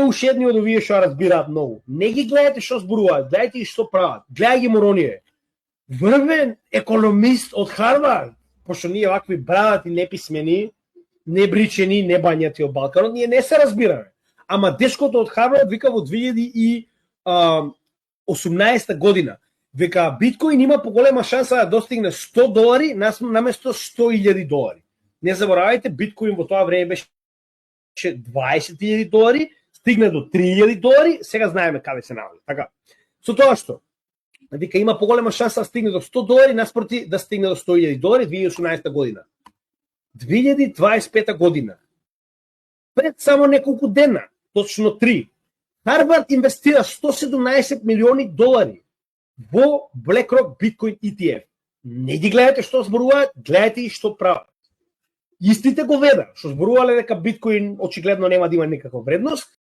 уште едни од овие што разбираат многу. Не ги гледате што зборуваат, гледате и што прават. Гледај ги мороние. Врвен економист од Харвард, пошто ние вакви брадати неписмени, небричени, небањати од Балканот, ние не се разбираме. Ама дечкото од Харвард вика во 2018 година, века биткоин има поголема шанса да достигне $100 наместо $100,000. Не заборавајте, биткоин во тоа време беше $20,000, стигне до $3,000, сега знаеме каде се наоѓа. Така. Со тоа што вика има поголема шанса да стигне до $100 наспроти да стигне до $100,000 2018 година. 2025 година. Пред само неколку дена, точно 3, Харвард инвестира $117 милиони во BlackRock Bitcoin ETF. Не ги гледате што зборуваат, гледате и што прават. Истите го веда, што зборувале дека биткоин очигледно нема да има никаква вредност,